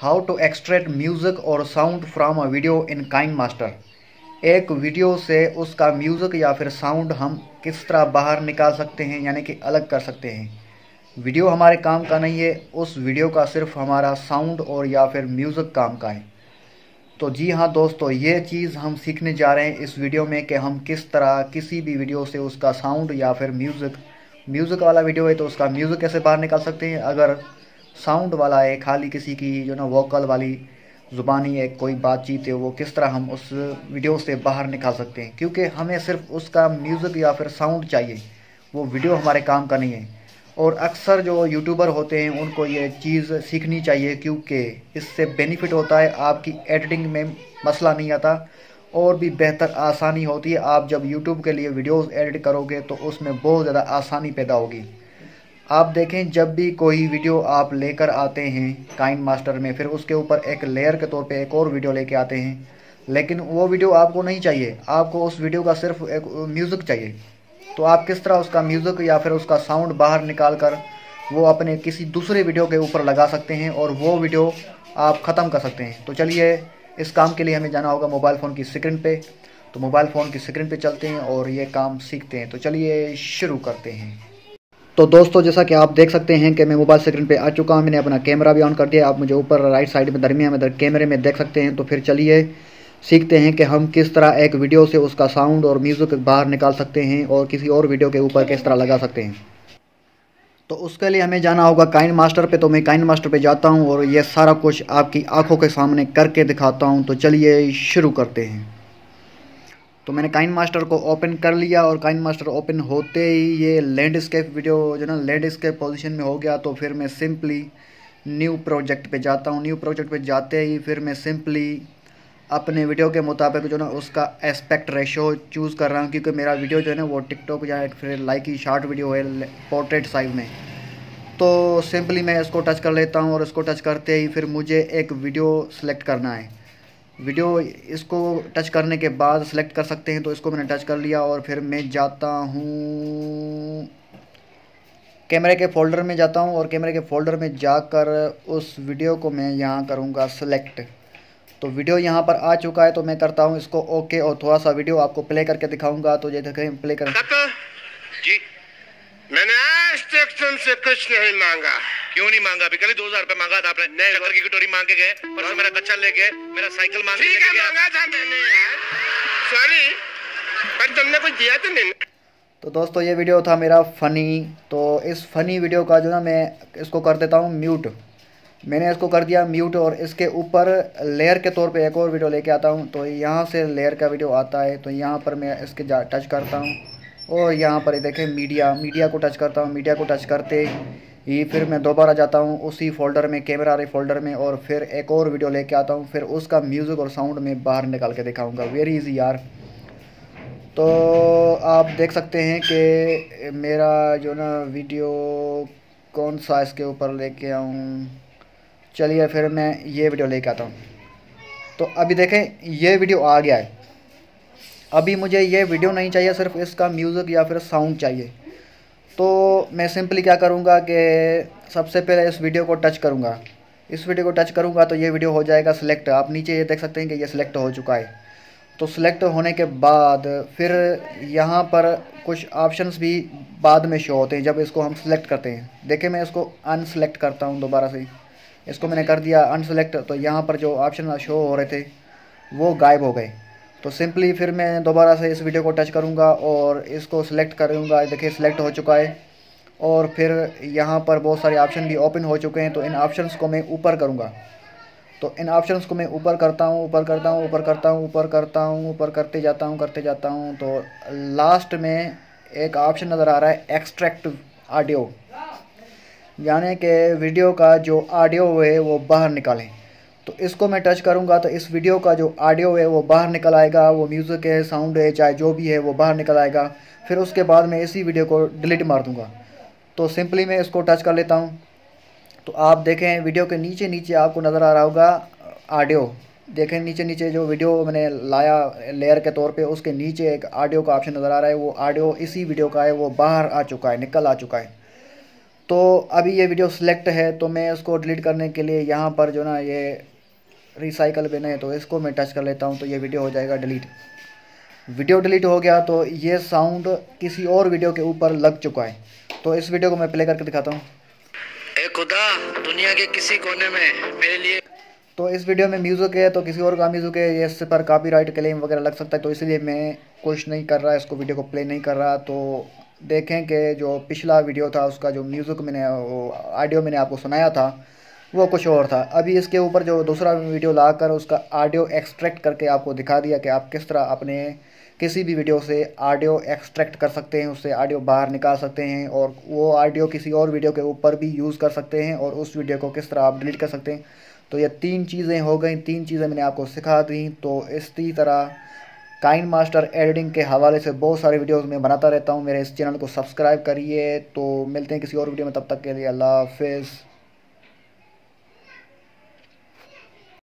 How to extract music और sound from a video in KineMaster. एक video से उसका म्यूज़िक या फिर साउंड हम किस तरह बाहर निकाल सकते हैं, यानी कि अलग कर सकते हैं। वीडियो हमारे काम का नहीं है, उस वीडियो का सिर्फ हमारा साउंड और या फिर म्यूज़िक काम का है। तो जी हाँ दोस्तों, ये चीज़ हम सीखने जा रहे हैं इस वीडियो में कि हम किस तरह किसी भी वीडियो से उसका साउंड या फिर म्यूज़िक वाला वीडियो है तो उसका म्यूज़िक कैसे बाहर निकाल सकते हैं। अगर साउंड वाला है, खाली किसी की जो ना वोकल वाली ज़ुबानी है, कोई बातचीत है, वो किस तरह हम उस वीडियो से बाहर निकाल सकते हैं। क्योंकि हमें सिर्फ उसका म्यूज़िक या फिर साउंड चाहिए, वो वीडियो हमारे काम का नहीं है। और अक्सर जो यूट्यूबर होते हैं उनको ये चीज़ सीखनी चाहिए, क्योंकि इससे बेनिफिट होता है, आपकी एडिटिंग में मसला नहीं आता और भी बेहतर आसानी होती है। आप जब यूट्यूब के लिए वीडियोस एडिट करोगे तो उसमें बहुत ज़्यादा आसानी पैदा होगी। आप देखें, जब भी कोई वीडियो आप लेकर आते हैं काइनमास्टर में, फिर उसके ऊपर एक लेयर के तौर पे एक और वीडियो लेके आते हैं, लेकिन वो वीडियो आपको नहीं चाहिए, आपको उस वीडियो का सिर्फ एक म्यूज़िक चाहिए। तो आप किस तरह उसका म्यूज़िक या फिर उसका साउंड बाहर निकाल कर वो अपने किसी दूसरे वीडियो के ऊपर लगा सकते हैं और वो वीडियो आप ख़त्म कर सकते हैं। तो चलिए, इस काम के लिए हमें जाना होगा मोबाइल फ़ोन की स्क्रीन पे। तो मोबाइल फ़ोन की स्क्रीन पे चलते हैं और ये काम सीखते हैं। तो चलिए शुरू करते हैं। तो दोस्तों, जैसा कि आप देख सकते हैं कि मैं मोबाइल स्क्रीन पे आ चुका हूं। मैंने अपना कैमरा भी ऑन कर दिया। आप मुझे ऊपर राइट साइड में दरमियान में कैमरे में देख सकते हैं। तो फिर चलिए सीखते हैं कि हम किस तरह एक वीडियो से उसका साउंड और म्यूज़िक बाहर निकाल सकते हैं और किसी और वीडियो के ऊपर किस तरह लगा सकते हैं। तो उसके लिए हमें जाना होगा काइनमास्टर पे। तो मैं काइनमास्टर पे जाता हूँ और ये सारा कुछ आपकी आंखों के सामने करके दिखाता हूँ। तो चलिए शुरू करते हैं। तो मैंने काइनमास्टर को ओपन कर लिया और काइनमास्टर ओपन होते ही ये लैंडस्केप वीडियो जो ना लैंडस्केप पोजीशन में हो गया। तो फिर मैं सिंपली न्यू प्रोजेक्ट पे जाता हूँ। न्यू प्रोजेक्ट पे जाते ही फिर मैं सिंपली अपने वीडियो के मुताबिक जो ना उसका एस्पेक्ट रेशो चूज़ कर रहा हूँ, क्योंकि मेरा वीडियो जो है ना वो टिकटॉक या फिर लाइक की शॉर्ट वीडियो है पोर्ट्रेट साइज में। तो सिंपली मैं इसको टच कर लेता हूँ और इसको टच करते ही फिर मुझे एक वीडियो सेलेक्ट करना है। वीडियो इसको टच करने के बाद सेलेक्ट कर सकते हैं। तो इसको मैंने टच कर लिया और फिर मैं जाता हूँ कैमरे के फ़ोल्डर में जाता हूँ और कैमरे के फ़ोल्डर में जाकर उस वीडियो को मैं यहाँ करूँगा सेलेक्ट। तो वीडियो यहाँ पर आ चुका है। तो मैं करता हूँ इसको ओके और थोड़ा सा वीडियो आपको प्ले करके दिखाऊंगा। तो ये देखें, प्ले कर जी। मैंने आज तक तुमसे कुछ नहीं मांगा। क्यों नहीं मांगा? अभी कल 2000 रुपए मांगा था आपने। शक्कर की कटोरी मांग के गए, परसों मेरा कच्चा ले गए, मेरा साइकिल मांग के गए। मांगा था मैंने यार, सॉरी, पर तुमने कुछ दिया तो नहीं। तो दोस्तों, ये वीडियो था मेरा फ़नी। तो इस फ़नी वीडियो का जो ना मैं इसको कर देता हूँ म्यूट। मैंने इसको कर दिया म्यूट और इसके ऊपर लेयर के तौर पे एक और वीडियो लेके आता हूँ। तो यहाँ से लेयर का वीडियो आता है। तो यहाँ पर मैं इसके टच करता हूँ और यहाँ पर देखें मीडिया को टच करता हूँ। मीडिया को टच करते ही फिर मैं दोबारा जाता हूँ उसी फोल्डर में, कैमरा वाले फोल्डर में, और फिर एक और वीडियो लेके आता हूँ। फिर उसका म्यूज़िक और साउंड में बाहर निकाल के दिखाऊँगा। वेरी इजी यार। तो आप देख सकते हैं कि मेरा जो ना वीडियो कौन सा इसके ऊपर लेके आऊँ। चलिए फिर मैं ये वीडियो लेके आता हूँ। तो अभी देखें, ये वीडियो आ गया है। अभी मुझे ये वीडियो नहीं चाहिए, सिर्फ इसका म्यूज़िक या फिर साउंड चाहिए। तो मैं सिंपली क्या करूँगा कि सबसे पहले इस वीडियो को टच करूँगा। इस वीडियो को टच करूँगा तो ये वीडियो हो जाएगा सिलेक्ट। आप नीचे ये देख सकते हैं कि ये सिलेक्ट हो चुका है। तो सिलेक्ट होने के बाद फिर यहाँ पर कुछ ऑप्शंस भी बाद में शो होते हैं जब इसको हम सिलेक्ट करते हैं। देखिए, मैं इसको अनसेलेक्ट करता हूँ दोबारा से। इसको मैंने कर दिया अनसेलेक्ट। तो यहाँ पर जो ऑप्शन शो हो रहे थे वो गायब हो गए। तो सिंपली फिर मैं दोबारा से इस वीडियो को टच करूँगा और इसको सिलेक्ट करूँगा। देखिए, सिलेक्ट हो चुका है और फिर यहाँ पर बहुत सारे ऑप्शन भी ओपन हो चुके हैं। तो इन ऑप्शंस को मैं ऊपर करूँगा। तो इन ऑप्शंस को मैं ऊपर करता हूँ, ऊपर करता हूँ, ऊपर करता हूँ, ऊपर करता हूँ, ऊपर करते जाता हूँ, करते जाता हूँ। तो लास्ट में एक ऑप्शन नज़र आ रहा है एक्सट्रैक्ट ऑडियो, यानी कि वीडियो का जो ऑडियो है वो बाहर निकालें। तो इसको मैं टच करूँगा तो इस वीडियो का जो ऑडियो है वो बाहर निकल आएगा। वो म्यूज़िक है, साउंड है, चाहे जो भी है वो बाहर निकल आएगा। फिर उसके बाद मैं इसी वीडियो को डिलीट मार दूँगा। तो सिंपली मैं इसको टच कर लेता हूँ। तो आप देखें, वीडियो के नीचे नीचे आपको नज़र आ रहा होगा ऑडियो। देखें, नीचे नीचे जो वीडियो मैंने लाया लेयर के तौर पे, उसके नीचे एक ऑडियो का ऑप्शन नज़र आ रहा है। वो ऑडियो इसी वीडियो का है, वो बाहर आ चुका है, निकल आ चुका है। तो अभी ये वीडियो सिलेक्ट है, तो मैं इसको डिलीट करने के लिए यहाँ पर जो ना ये रिसाइकल बिन है, तो इसको मैं टच कर लेता हूँ, तो ये वीडियो हो जाएगा डिलीट। वीडियो डिलीट हो गया, तो ये साउंड किसी और वीडियो के ऊपर लग चुका है। तो इस वीडियो को मैं प्ले करके दिखाता हूँ। ए खुदा, दुनिया के किसी कोने में मेरे लिए। तो इस वीडियो में म्यूज़िक है, तो किसी और का म्यूज़िक है, ये इससे पर कॉपीराइट क्लेम वगैरह लग सकता है, तो इसलिए मैं कुछ नहीं कर रहा, इसको वीडियो को प्ले नहीं कर रहा। तो देखें कि जो पिछला वीडियो था उसका जो म्यूज़िक मैंने वो ऑडियो मैंने आपको सुनाया था वो कुछ और था। अभी इसके ऊपर जो दूसरा वीडियो लाकर उसका ऑडियो एक्सट्रैक्ट करके आपको दिखा दिया कि आप किस तरह अपने किसी भी वीडियो से ऑडियो एक्सट्रैक्ट कर सकते हैं, उससे ऑडियो बाहर निकाल सकते हैं और वो ऑडियो किसी और वीडियो के ऊपर भी यूज़ कर सकते हैं और उस वीडियो को किस तरह आप डिलीट कर सकते हैं। तो ये 3 चीज़ें हो गई, 3 चीज़ें मैंने आपको सिखा दी। तो इसी तरह काइन मास्टर एडिटिंग के हवाले से बहुत सारे वीडियोस मैं बनाता रहता हूँ। मेरे इस चैनल को सब्सक्राइब करिए। तो मिलते हैं किसी और वीडियो में, तब तक के लिए अल्लाह हाफिज़।